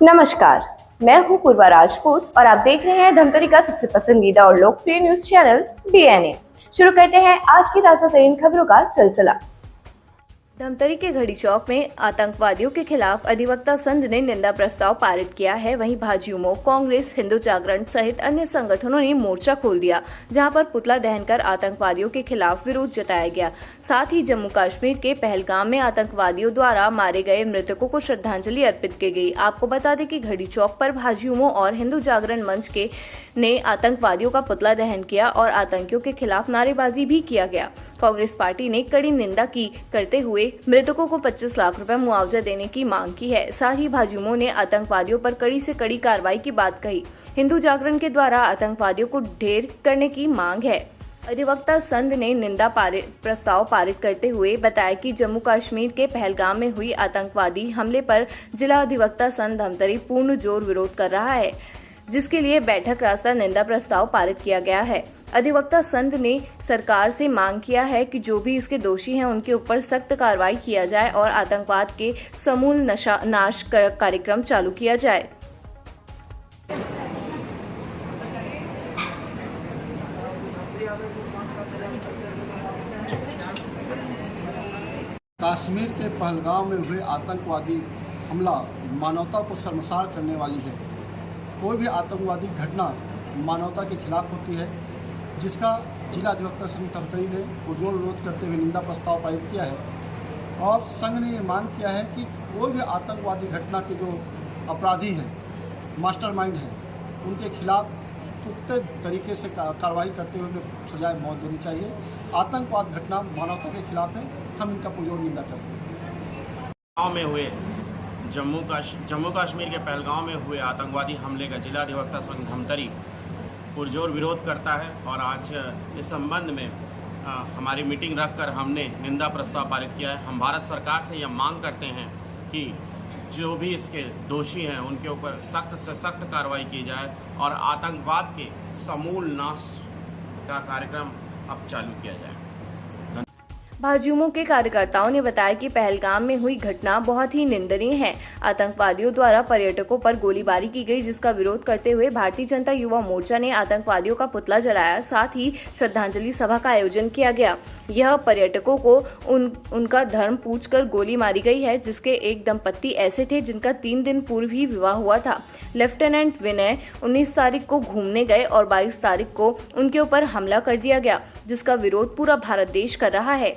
नमस्कार, मैं हूं पूर्वा राजपूत और आप देख रहे हैं धमतरी का सबसे पसंदीदा और लोकप्रिय न्यूज चैनल डीएनए। शुरू करते हैं आज की ताजा तरीन खबरों का सिलसिला। धमतरी के घड़ी चौक में आतंकवादियों के खिलाफ अधिवक्ता संघ ने निंदा प्रस्ताव पारित किया है। वहीं भाजयुमो, कांग्रेस, हिंदू जागरण सहित अन्य संगठनों ने मोर्चा खोल दिया, जहां पर पुतला दहन कर आतंकवादियों के खिलाफ विरोध जताया गया। साथ ही जम्मू कश्मीर के पहलगाम में आतंकवादियों द्वारा मारे गए मृतकों को श्रद्धांजलि अर्पित की गई। आपको बता दें कि घड़ी चौक पर भाजयुमो और हिंदू जागरण मंच के ने आतंकवादियों का पुतला दहन किया और आतंकियों के खिलाफ नारेबाजी भी किया गया। कांग्रेस पार्टी ने कड़ी निंदा करते हुए मृतकों को 25 लाख रुपए मुआवजा देने की मांग की है। साथ ही भाजयुमो ने आतंकवादियों पर कड़ी से कड़ी कार्रवाई की बात कही। हिंदू जागरण के द्वारा आतंकवादियों को ढेर करने की मांग है। अधिवक्ता संघ ने निंदा प्रस्ताव पारित करते हुए बताया कि जम्मू कश्मीर के पहलगाम में हुई आतंकवादी हमले पर जिला अधिवक्ता संघ धमतरी पूर्ण जोर विरोध कर रहा है, जिसके लिए बैठक रास्ता निंदा प्रस्ताव पारित किया गया है। अधिवक्ता संघ ने सरकार से मांग किया है कि जो भी इसके दोषी हैं उनके ऊपर सख्त कार्रवाई किया जाए और आतंकवाद के समूल नाश कार्यक्रम चालू किया जाए। कश्मीर के पहलगाम में हुए आतंकवादी हमला मानवता को शर्मसार करने वाली है। कोई भी आतंकवादी घटना मानवता के खिलाफ होती है, जिसका जिला अधिवक्ता संघ धमतरी ने पुरजोर विरोध करते हुए निंदा प्रस्ताव पारित किया है। और संघ ने ये मांग किया है कि कोई भी आतंकवादी घटना के जो अपराधी हैं, मास्टरमाइंड हैं, उनके खिलाफ पुख्ते तरीके से कार्रवाई करते हुए उन्हें सजाए मौत देनी चाहिए। आतंकवाद घटना मानवता के खिलाफ है, हम इनका पुरजोर निंदा करते हैं। गाँव में हुए जम्मू कश्मीर के पहलगाम में हुए आतंकवादी हमले का जिला अधिवक्ता संघ धमतरी पुरजोर विरोध करता है और आज इस संबंध में हमारी मीटिंग रखकर हमने निंदा प्रस्ताव पारित किया है। हम भारत सरकार से यह मांग करते हैं कि जो भी इसके दोषी हैं उनके ऊपर सख्त से सख्त कार्रवाई की जाए और आतंकवाद के समूल नाश का कार्यक्रम अब चालू किया जाए। भाजयुमो के कार्यकर्ताओं ने बताया कि पहलगाम में हुई घटना बहुत ही निंदनीय है। आतंकवादियों द्वारा पर्यटकों पर गोलीबारी की गई, जिसका विरोध करते हुए भारतीय जनता युवा मोर्चा ने आतंकवादियों का पुतला जलाया। साथ ही श्रद्धांजलि सभा का आयोजन किया गया। यह पर्यटकों को उनका धर्म पूछकर गोली मारी गई है, जिसके एक दंपत्ति ऐसे थे जिनका 3 दिन पूर्व ही विवाह हुआ था। लेफ्टिनेंट विनय 19 तारीख को घूमने गए और 22 तारीख को उनके ऊपर हमला कर दिया गया, जिसका विरोध पूरा भारत देश कर रहा है।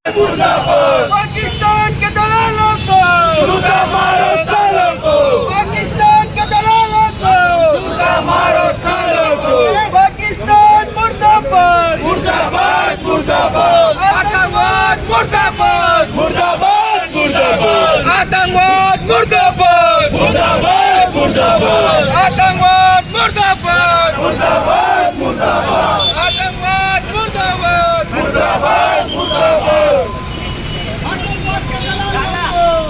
पाकिस्तान के दलालों को झूठा मारो सालों को, पाकिस्तान के दलालों को झूठा मारो सालों को, पाकिस्तान मुर्दाबाद मुर्दाबाद मुर्दाबाद, आतंकवाद मुर्दाबाद मुर्दाबाद मुर्दाबाद, आतंकवाद मुर्दाबाद मुर्दाबाद मुर्दाबाद, आतंकवाद मुर्दाबाद मुर्दाबाद मुर्दाबाद, आतंकवाद मुर्दाबाद मुर्दाबाद मुर्दाबाद,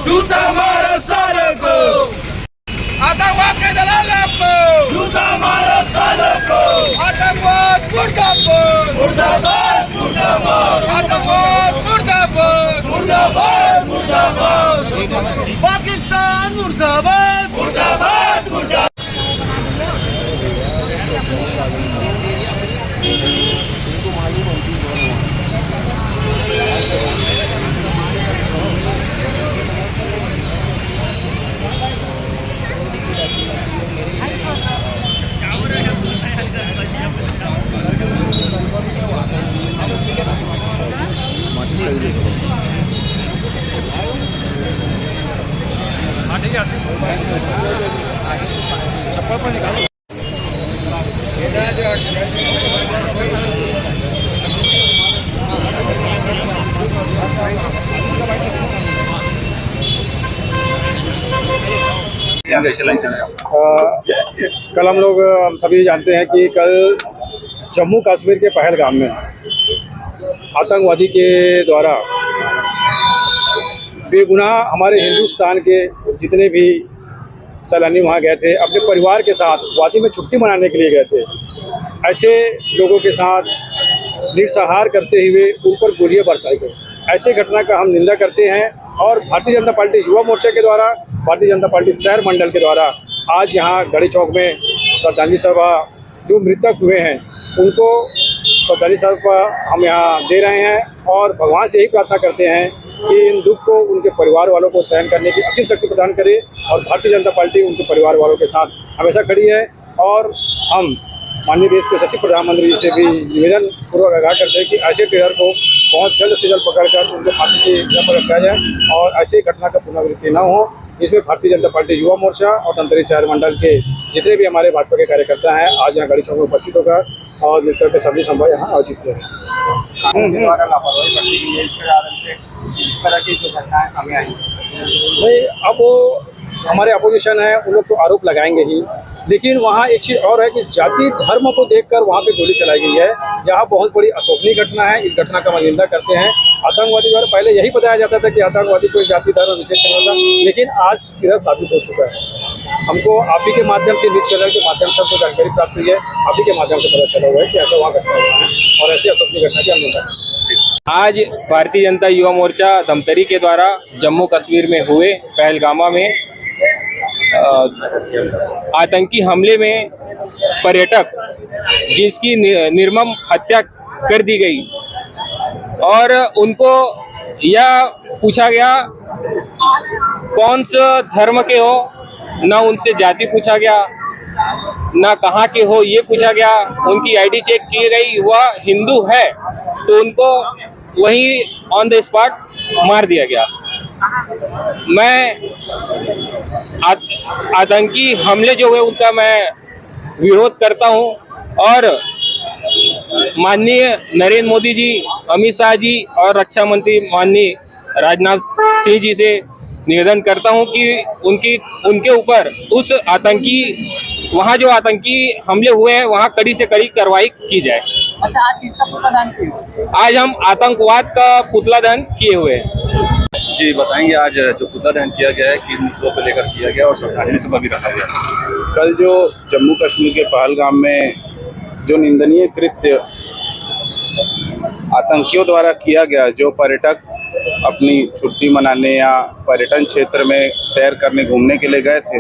झूठा मारो सालों को, आतंकवाद के दलालों को झूठा मारो सालों को, आतंकवाद मुर्दाबाद मुर्दाबाद मुर्दाबाद, आतंकवाद मुर्दाबाद मुर्दाबाद मुर्दाबाद, पाकिस्तान मुर्दाबाद मुर्दाबाद मुर्दाबाद। चप्पल पर निकालो। कल हम सभी जानते हैं कि कल जम्मू कश्मीर के पहलगाम में आतंकवादी के द्वारा बेगुनाह हमारे हिंदुस्तान के जितने भी सैलानी वहाँ गए थे, अपने परिवार के साथ वादी में छुट्टी मनाने के लिए गए थे, ऐसे लोगों के साथ निरसहार करते हुए उन पर गोलियां बरसाई गई। ऐसे घटना का हम निंदा करते हैं और भारतीय जनता पार्टी युवा मोर्चा के द्वारा भारतीय जनता पार्टी शहर मंडल के द्वारा आज यहाँ गढ़ी चौक में श्रद्धांजलि सभा जो मृतक हुए हैं उनको श्रद्धांजलि सभा हम यहाँ दे रहे हैं और भगवान से यही प्रार्थना करते हैं कि इन दुख को उनके परिवार वालों को सहन करने की असीम शक्ति प्रदान करे और भारतीय जनता पार्टी उनके परिवार वालों के साथ हमेशा खड़ी है। और हम माननीय देश के सचिव प्रधानमंत्री जी से भी निवेदन पूर्वक आगाह करते हैं कि ऐसे टेरर को बहुत जल्द से जल्द पकड़कर उनको फांसी की सजा पर रखा जाए और ऐसी घटना का पुनरावृत्ति न हो। इसमें भारतीय जनता पार्टी युवा मोर्चा और धमतरी शहर मंडल के जितने भी हमारे भाजपा के कार्यकर्ता हैं आज यहाँ गढ़ी चौक में उपस्थित होकर और मिलकर के सभी संभव यहाँ आयोजित किया है। द्वारा लापरवाही बरती गई है, इसके कारण से इस तरह की जो घटनाएं सामने आई नहीं, अब वो हमारे अपोजिशन है उन लोग तो आरोप लगाएंगे ही, लेकिन वहाँ एक चीज़ और है कि जाति धर्म को देखकर वहाँ पे गोली चलाई गई है। यहाँ बहुत बड़ी अशोभनीय घटना है। इस घटना का हम निंदा करते हैं। आतंकवादी द्वारा पहले यही बताया जाता था कि आतंकवादी कोई जाति धर्म विशेष नहीं होता, लेकिन आज सीधा साबित हो चुका है। हमको आप ही के माध्यम से न्यूज़ चैनल के माध्यम से हमको जानकारी प्राप्त हुई है, आप ही के माध्यम से पता चला हुआ है कि ऐसा वहाँ घटना हुआ है और ऐसी अशोभनीय घटना की हम निंदा करते हैं। आज भारतीय जनता युवा मोर्चा धमतरी के द्वारा जम्मू कश्मीर में हुए पहलगामा में आतंकी हमले में पर्यटक जिसकी निर्मम हत्या कर दी गई और उनको यह पूछा गया कौन सा धर्म के हो, ना उनसे जाति पूछा गया ना कहाँ के हो ये पूछा गया। उनकी आईडी चेक की गई, वह हिंदू है तो उनको वहीं ऑन द स्पॉट मार दिया गया। मैं आतंकी हमले जो हुए उनका मैं विरोध करता हूं और माननीय नरेंद्र मोदी जी, अमित शाह जी और रक्षा मंत्री माननीय राजनाथ सिंह जी से निवेदन करता हूं कि उनके ऊपर उस आतंकी वहां जो आतंकी हमले हुए हैं वहां कड़ी से कड़ी कार्रवाई की जाए। अच्छा, आज किसका पुतला दहन किया? आज हम आतंकवाद का पुतला दहन किए हुए हैं। जी बताएंगे आज जो पुतला दहन किया गया है किन मुद्दों को लेकर किया गया और श्रद्धांजलि सभा भी रखा गया। कल जो जम्मू कश्मीर के पहलगाम में जो निंदनीय कृत्य आतंकियों द्वारा किया गया, जो पर्यटक अपनी छुट्टी मनाने या पर्यटन क्षेत्र में सैर करने घूमने के लिए गए थे,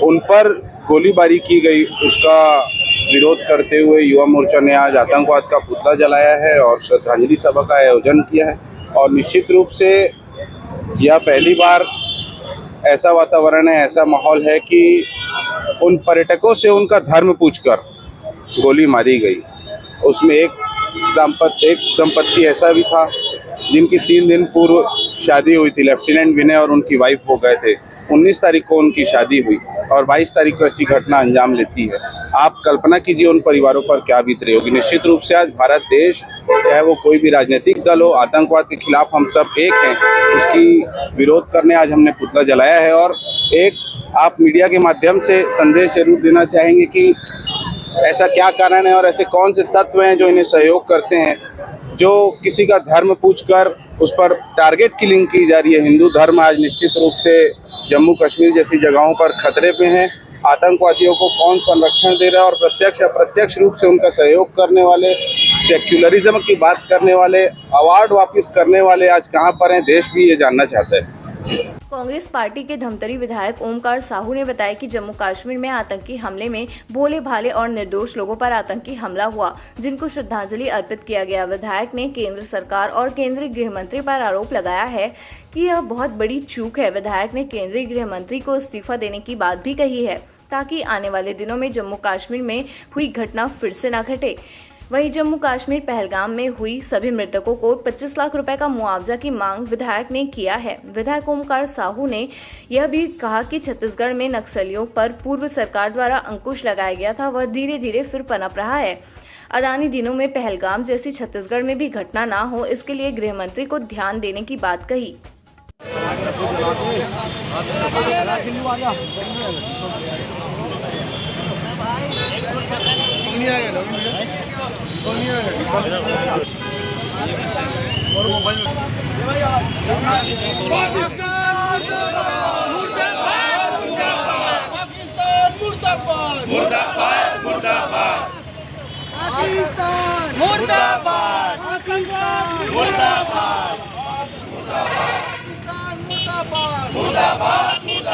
उन पर गोलीबारी की गई, उसका विरोध करते हुए युवा मोर्चा ने आज आतंकवाद का पुतला जलाया है और श्रद्धांजलि सभा का आयोजन किया है। और निश्चित रूप से यह पहली बार ऐसा वातावरण है, ऐसा माहौल है कि उन पर्यटकों से उनका धर्म पूछकर गोली मारी गई। उसमें एक दंपत्ति ऐसा भी था जिनकी 3 दिन पूर्व शादी हुई थी। लेफ्टिनेंट विनय और उनकी वाइफ हो गए थे। 19 तारीख को उनकी शादी हुई और 22 तारीख को ऐसी घटना अंजाम लेती है। आप कल्पना कीजिए उन परिवारों पर क्या बीत रही होगी। निश्चित रूप से आज भारत देश, चाहे वो कोई भी राजनीतिक दल हो, आतंकवाद के खिलाफ हम सब एक हैं, उसकी विरोध करने आज हमने पुतला जलाया है। और एक आप मीडिया के माध्यम से संदेश जरूर देना चाहेंगे कि ऐसा क्या कारण है और ऐसे कौन से तत्व हैं जो इन्हें सहयोग करते हैं, जो किसी का धर्म पूछकर उस पर टारगेट किलिंग की जा रही है। हिंदू धर्म आज निश्चित रूप से जम्मू कश्मीर जैसी जगहों पर खतरे पे हैं। आतंकवादियों को कौन संरक्षण दे रहा है और प्रत्यक्ष अप्रत्यक्ष रूप से उनका सहयोग करने वाले, सेक्युलरिज्म की बात करने वाले, अवार्ड वापस करने वाले आज कहां पर हैं, देश भी ये जानना चाहता है। कांग्रेस पार्टी के धमतरी विधायक ओमकार साहू ने बताया कि जम्मू कश्मीर में आतंकी हमले में भोले भाले और निर्दोष लोगों पर आतंकी हमला हुआ, जिनको श्रद्धांजलि अर्पित किया गया। विधायक ने केंद्र सरकार और केंद्रीय गृह मंत्री पर आरोप लगाया है कि यह बहुत बड़ी चूक है। विधायक ने केंद्रीय गृह मंत्री को इस्तीफा देने की बात भी कही है ताकि आने वाले दिनों में जम्मू कश्मीर में हुई घटना फिर से न घटे। वहीं जम्मू कश्मीर पहलगाम में हुई सभी मृतकों को 25 लाख रुपए का मुआवजा की मांग विधायक ने किया है। विधायक ओमकार साहू ने यह भी कहा कि छत्तीसगढ़ में नक्सलियों पर पूर्व सरकार द्वारा अंकुश लगाया गया था, वह धीरे धीरे फिर पनप रहा है। आगामी दिनों में पहलगाम जैसी छत्तीसगढ़ में भी घटना ना हो, इसके लिए गृह मंत्री को ध्यान देने की बात कही। मुर्दाबाद।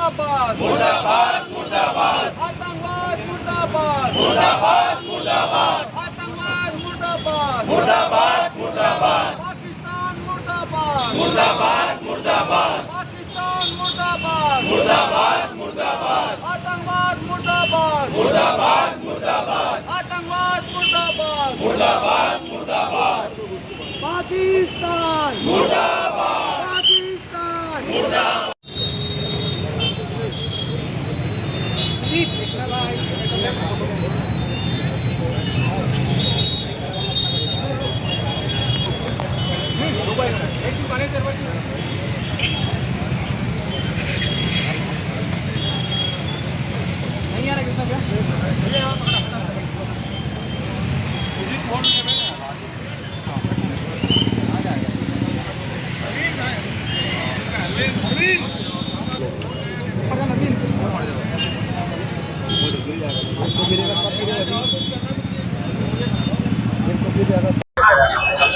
मुर्दाबाद मुर्दाबाद मुर्दाबाद आतंकवाद मुर्दाबाद मुर्दाबाद मुर्दाबाद आतंकवाद मुर्दाबाद मुर्दाबाद मुर्दाबाद पाकिस्तान मुर्दाबाद मुर्दाबाद मुर्दाबाद पाकिस्तान मुर्दाबाद मुर्दाबाद मुर्दाबाद आतंकवाद मुर्दाबाद मुर्दाबाद मुर्दाबाद आतंकवाद मुर्दाबाद मुर्दाबाद मुर्दाबाद पाकिस्तान मुर्दाबाद पाकिस्तान मुर्दाबाद।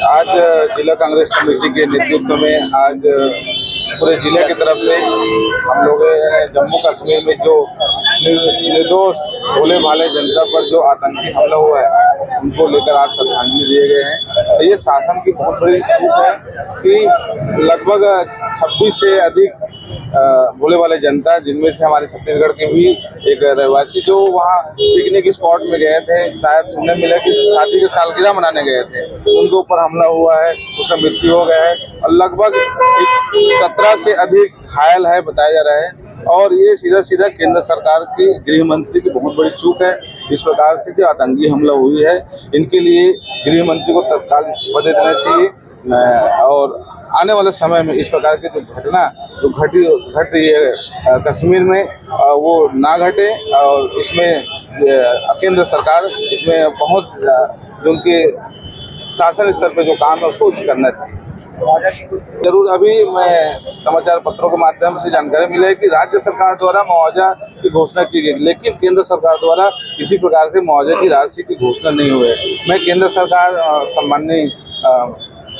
आज जिला कांग्रेस कमेटी के नेतृत्व में आज पूरे जिले की तरफ से हम लोग जम्मू कश्मीर में जो निर्दोष भोले भाले जनता पर जो आतंकी हमला हुआ है उनको लेकर आज श्रद्धांजलि दिए गए हैं। ये शासन की बहुत बड़ी चूक है कि लगभग 26 से अधिक भोले वाले जनता, जिनमें थे हमारे छत्तीसगढ़ के भी एक रहवासी जो वहाँ पिकनिक स्पॉट में गए थे, शायद सुनने मिला कि शादी की सालगिरह मनाने गए थे, उनके ऊपर हमला हुआ है, उसका मृत्यु हो गया है और लगभग 17 से अधिक घायल है बताया जा रहा है। और ये सीधा सीधा केंद्र सरकार की गृह मंत्री की बहुत बड़ी चूक है। इस प्रकार से जो आतंकी हमला हुई है इनके लिए गृह मंत्री को तत्काल इस्तीफा दे देना चाहिए और आने वाले समय में इस प्रकार की जो घटना जो घट रही है कश्मीर में वो ना घटे और इसमें केंद्र सरकार इसमें बहुत जो उनके शासन स्तर पे जो काम है उसको करना चाहिए। जरूर अभी मैं समाचार पत्रों के माध्यम से जानकारी मिली है कि राज्य सरकार द्वारा मुआवजा की घोषणा की गई, लेकिन केंद्र सरकार द्वारा किसी प्रकार से मुआवजे की राशि की घोषणा नहीं हुई है। मैं केंद्र सरकार सम्माननीय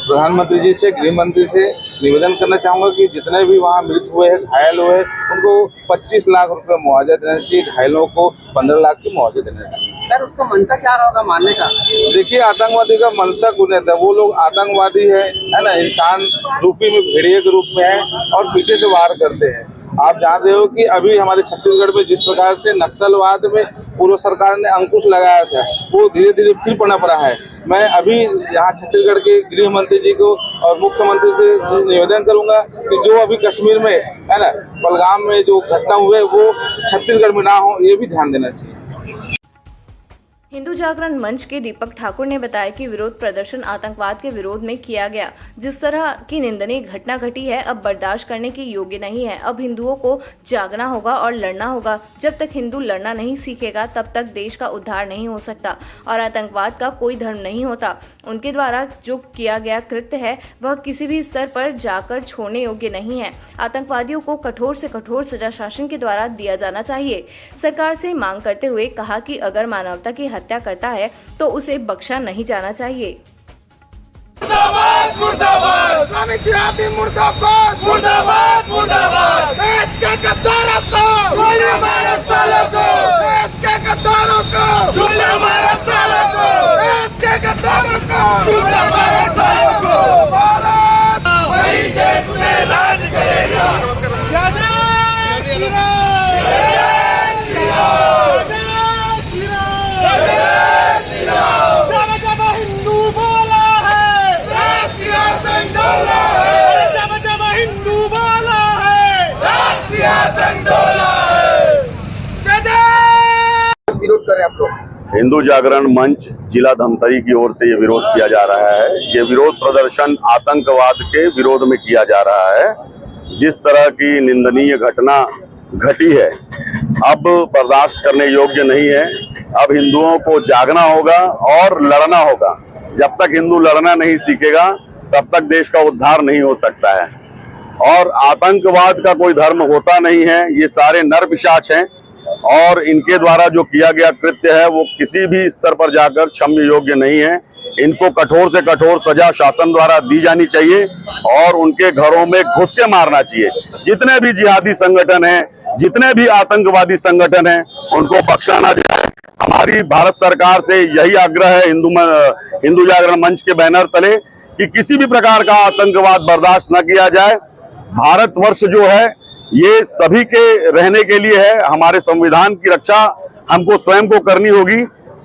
प्रधानमंत्री जी से, गृह मंत्री से निवेदन करना चाहूँगा कि जितने भी वहाँ मृत हुए हैं, घायल हुए, उनको 25 लाख रुपए मुआवजा देना चाहिए, घायलों को 15 लाख की मुआवजा देना चाहिए। सर उसका मंशा क्या होगा मानने का? देखिए, आतंकवादी का मंशा गुने था, वो लोग आतंकवादी है ना, इंसान रूपी में भेड़िए के रूप में है और पीछे से वार करते हैं। आप जान रहे हो कि अभी हमारे छत्तीसगढ़ में जिस प्रकार से नक्सलवाद में पूर्व सरकार ने अंकुश लगाया था, वो धीरे धीरे फिर पनप रहा है। मैं अभी यहाँ छत्तीसगढ़ के गृह मंत्री जी को और मुख्यमंत्री से निवेदन करूंगा कि जो अभी कश्मीर में है ना, पहलगाम में जो घटना हुए वो छत्तीसगढ़ में ना हो, ये भी ध्यान देना चाहिए। हिंदू जागरण मंच के दीपक ठाकुर ने बताया कि विरोध प्रदर्शन आतंकवाद के विरोध में किया गया। जिस तरह की निंदनीय घटना घटी है अब बर्दाश्त करने के योग्य नहीं है। अब हिंदुओं को जागना होगा और लड़ना होगा। जब तक हिंदू लड़ना नहीं सीखेगा तब तक देश का उद्धार नहीं हो सकता और आतंकवाद का कोई धर्म नहीं होता। उनके द्वारा जो किया गया कृत्य है वह किसी भी स्तर पर जाकर छोड़ने योग्य नहीं है। आतंकवादियों को कठोर से कठोर सजा शासन के द्वारा दिया जाना चाहिए। सरकार से मांग करते हुए कहा कि अगर मानवता की हत्या करता है तो उसे बख्शा नहीं जाना चाहिए। मुर्दाबाद मुर्दाबाद इस्लामी जिहादी मुर्दाबाद मुर्दाबाद मुर्दाबाद देश के गद्दारों को गोली मारो सालों को, देश के गद्दारों को गोली मारो सालों को, देश के गद्दारों को गोली मारो सालों को। भारत वही देश में राज करेगा। जय जय श्री राम, जय श्री राम, जय श्री राम, जय श्री राम। जब जब हिंदू बोला है सियासत डोला है, जब जब हिंदू बोला है सियासत डोला है। जय जय। विरोध करें आप लोग। हिंदू जागरण मंच जिला धमतरी की ओर से ये विरोध किया जा रहा है। ये विरोध प्रदर्शन आतंकवाद के विरोध में किया जा रहा है। जिस तरह की निंदनीय घटना घटी है अब बर्दाश्त करने योग्य नहीं है। अब हिंदुओं को जागना होगा और लड़ना होगा। जब तक हिंदू लड़ना नहीं सीखेगा तब तक देश का उद्धार नहीं हो सकता है। और आतंकवाद का कोई धर्म होता नहीं है। ये सारे नर पिशाच हैं और इनके द्वारा जो किया गया कृत्य है वो किसी भी स्तर पर जाकर क्षम्य योग्य नहीं है। इनको कठोर से कठोर सजा शासन द्वारा दी जानी चाहिए और उनके घरों में घुस के मारना चाहिए। जितने भी जिहादी संगठन हैं जितने भी आतंकवादी संगठन हैं उनको बख्शा ना जाए। हमारी भारत सरकार से यही आग्रह है हिंदू जागरण मंच के बैनर तले कि किसी भी प्रकार का आतंकवाद बर्दाश्त न किया जाए। भारतवर्ष जो है ये सभी के रहने के लिए है। हमारे संविधान की रक्षा हमको स्वयं को करनी होगी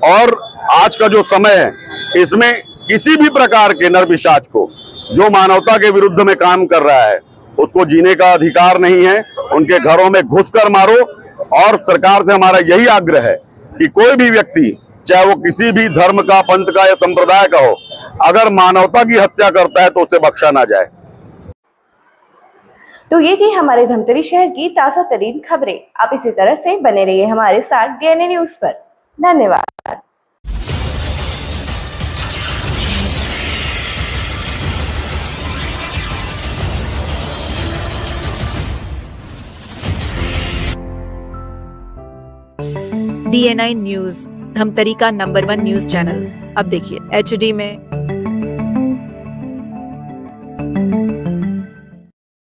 और आज का जो समय है इसमें किसी भी प्रकार के नरपिशाच को जो मानवता के विरुद्ध में काम कर रहा है उसको जीने का अधिकार नहीं है। उनके घरों में घुसकर मारो। और सरकार से हमारा यही आग्रह है कि कोई भी व्यक्ति चाहे वो किसी भी धर्म का, पंथ का या संप्रदाय का हो, अगर मानवता की हत्या करता है तो उसे बख्शा ना जाए। तो ये थी हमारे धमतरी शहर की ताजा तरीन खबरें। आप इसी तरह से बने रहिए हमारे साथ डीएनए न्यूज पर। धन्यवाद। DNI न्यूज, धमतरी का नंबर 1 न्यूज चैनल। अब देखिए HD में,